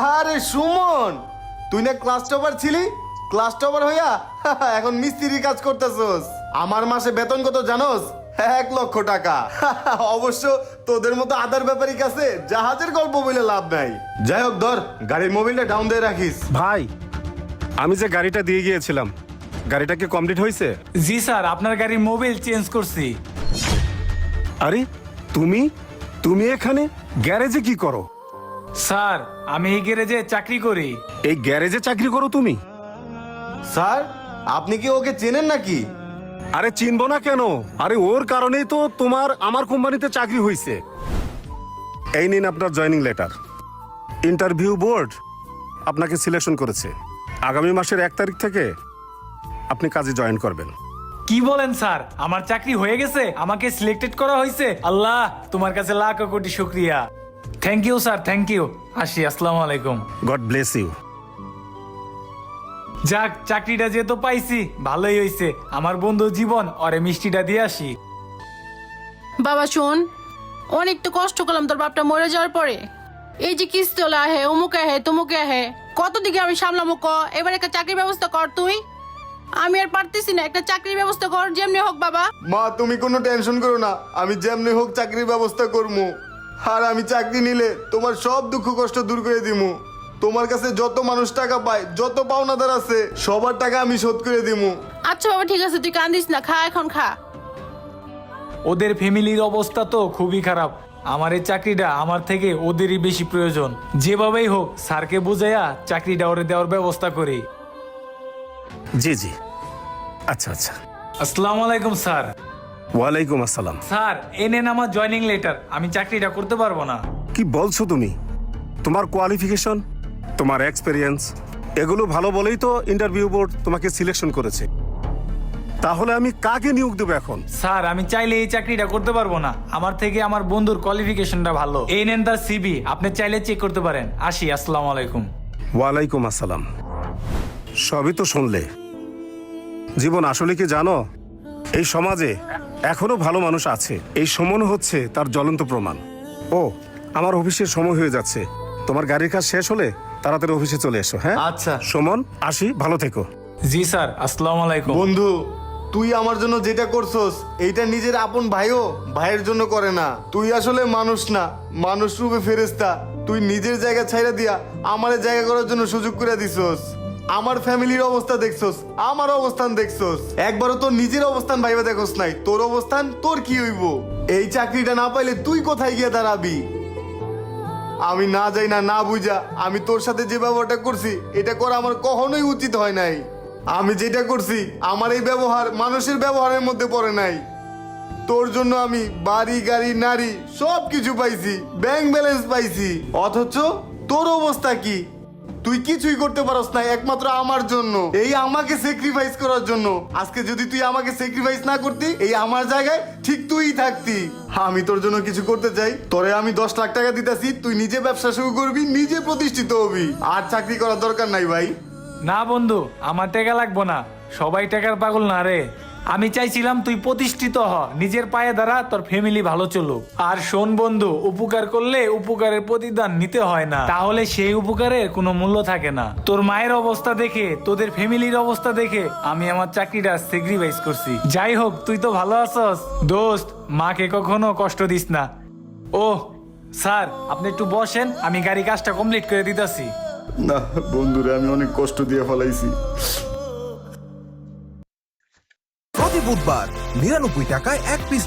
আরে সুমন, তুই না ক্লাস টপার ছিলি? ক্লাস টপার হইয়া এখন মিস্ত্রির কাজ করতেছস। আমার মাসে বেতন কত জানোস? 1,00,000 টাকা। অবশ্য তোদের মতো আদার ব্যাপারীর কাছে জাহাজের গল্প বলে লাভ নাই। যাই হোক, ধর গাড়ির মোবিলটা ডাউন দিয়ে রাখিস। ভাই, আমি যে গাড়িটা দিয়ে গিয়েছিলাম, গাড়িটা কি কমপ্লিট হয়েছে? জি স্যার, আপনার গাড়ির মোবিল চেঞ্জ করছি। আরে তুমি তুমি এখানে গ্যারেজে কি করো? স্যার, আমি এই গ্যারেজে চাকরি করি। এই গ্যারেজে চাকরি করো তুমি? স্যার, আপনি কি ওকে চেনেন নাকি? আরে চিনবো না কেন? আরে ওর কারণেই তো তোমার আমার কোম্পানিতে চাকরি হয়েছে। এই নিন আপনার জয়েনিং লেটার। ইন্টারভিউ বোর্ড আপনাকে সিলেকশন করেছে। আগামী মাসের 1 তারিখ থেকে আপনি কাজে জয়েন করবেন। কি বলেন স্যার, আমার চাকরি হয়ে গেছে? আমাকে সিলেক্টেড করা হয়েছে? আল্লাহ, তোমার কাছে লাখ কোটি শুকরিয়া। Thank you sir, thank you. আসি, আসসালামু আলাইকুম। God bless you. যাক, চাকরিটা যেহেতু পাইছি ভালোই হয়েছে। আমার বন্ধু জীবন, ওরে মিষ্টিটা দিয়ে আসি। বাবা শোন, অনেক তো কষ্ট করলাম তোর বাপটা মরে যাওয়ার পরে। এই যে কিস্তলা আহে, অমুক আহে, তমুকে আহে, কত দিকে আমি সামলামো ক? এবার একটা চাকরির ব্যবস্থা কর তুই। আমি আর পারতেছি না, একটা চাকরির ব্যবস্থা কর যেমনি হোক বাবা। মা, তুমি কোনো টেনশন করো না, আমি যেমনি হোক চাকরির ব্যবস্থা করবো। আর আমি চাকরি নিলে তোমার সব দুঃখ কষ্ট দূর করে দিমু। তোমার কাছে যত মানুষ টাকা পায়, যত পাওনাদার আছে, সবার টাকা আমি শোধ করে দিমু। আচ্ছা বাবা, ঠিক আছে, তুই কান্দিস না, খা এখন খা। ওদের ফ্যামিলির অবস্থা তো খুবই খারাপ। আমার এই চাকরিটা আমার থেকে ওদেরই বেশি প্রয়োজন। যেভাবেই হোক স্যারকে বুঝাইয়া চাকরিটা ওরে দেওয়ার ব্যবস্থা করি। জি জি, আচ্ছা আচ্ছা। আসসালামু আলাইকুম স্যার। ওয়ালাইকুম আসসালাম। স্যার, এই নেন আমার জয়েনিং লেটার। আমি চাকরিটা করতে পারবো না। কি বলছো তুমি? তোমার কোয়ালিফিকেশন, তোমার এক্সপেরিয়েন্স এগুলো ভালো বলেই তো ইন্টারভিউ বোর্ড তোমাকে সিলেকশন করেছে। তাহলে আমি কাকে নিয়োগ দেবো এখন? স্যার, আমি চাইলে এই চাকরিটা করতে পারবো না। আমার থেকে আমার বন্ধুর কোয়ালিফিকেশনটা ভালো। এই নেন তার সিভি, আপনি চাইলে চেক করতে পারেন। আসি, আসসালামু আলাইকুম। ওয়ালাইকুম আসসালাম। সবই তো শুনলে। জীবন, আসলে কি জানো, এই সমাজে এখনো ভালো মানুষ আছে। এই সুমন হচ্ছে তার জ্বলন্ত প্রমাণ। ও, আমার অফিসের সময় হয়ে যাচ্ছে। তোমার গাড়ির কাজ শেষ হলে তাড়াতাড়ি অফিসে চলে এসো। হ্যাঁ আচ্ছা সুমন, আসি, ভালো থেকো। জি স্যার, আসসালামু আলাইকুম। বন্ধু, তুই আমার জন্য যেটা করছস, এইটা নিজের আপন ভাইও ভাইয়ের জন্য করে না। তুই আসলে মানুষ না, মানুষ রূপে ফেরেশতা। তুই নিজের জায়গা ছাইরা দিয়া আমারে জায়গা করার জন্য সুযোগ করে দিছস। আমার ফ্যামিলির অবস্থা দেখছস, আমার অবস্থান দেখছস, একবারও তোর নিজের অবস্থান ভাইবা দেখছস নাই। তোর অবস্থান তোর কি হইব? এই চাকরিটা না পাইলে তুই কোথায় গিয়ে দাঁড়াবি? আমি না যাই না, না বুঝা আমি তোর সাথে যে ব্যবহারটা করছি, এটা করা আমার কখনোই উচিত হয় নাই। আমি যেটা করছি, আমার এই ব্যবহার মানুষের ব্যবহারের মধ্যে পড়ে নাই। তোর জন্য আমি বাড়ি গাড়ি নারী সব কিছু পাইছি, ব্যাংক ব্যালেন্স পাইছি, অথচ তোর অবস্থা কি? তুই কিছুই করতে পারস না একমাত্র আমার জন্য, এই আমাকে স্যাক্রিফাইস করার জন্য। আজকে যদি তুই আমাকে স্যাক্রিফাইস না করতি, এই আমার জায়গায় ঠিক তুই থাকতি। আমি তোর জন্য কিছু করতে চাই, তোরে আমি 10,00,000 টাকা দিতেছি, তুই নিজে ব্যবসা শুরু করবি, নিজে প্রতিষ্ঠিত হবি। আর চাকরি করার দরকার নাই ভাই। না বন্ধু, আমার টাকা লাগবো না। সবাই টাকার পাগল না রে। আমি চাইছিলাম তুই প্রতিষ্ঠিত হ, নিজের পায়ে দাঁড়া, তোর ফ্যামিলি ভালো চলুক। আর শোন বন্ধু, উপকার করলে উপকারের প্রতিদান নিতে হয় না, তাহলে সেই উপকারের কোনো মূল্য থাকে না। তোর মায়ের অবস্থা দেখে, তোদের ফ্যামিলির অবস্থা দেখে আমি আমার চাকরিটা স্যাক্রিফাইস করছি। যাই হোক, তুই তো ভালো আছস দোস্ত, মাকে কখনো কষ্ট দিস না। ও স্যার, আপনি একটু বসেন, আমি গাড়ি কাজটা কমপ্লিট করে দিতেছি। না বন্ধুরে, আমি অনেক কষ্ট দিয়ে ফলাইছি। প্রতি বুধবার 99 টাকায় 1 পিস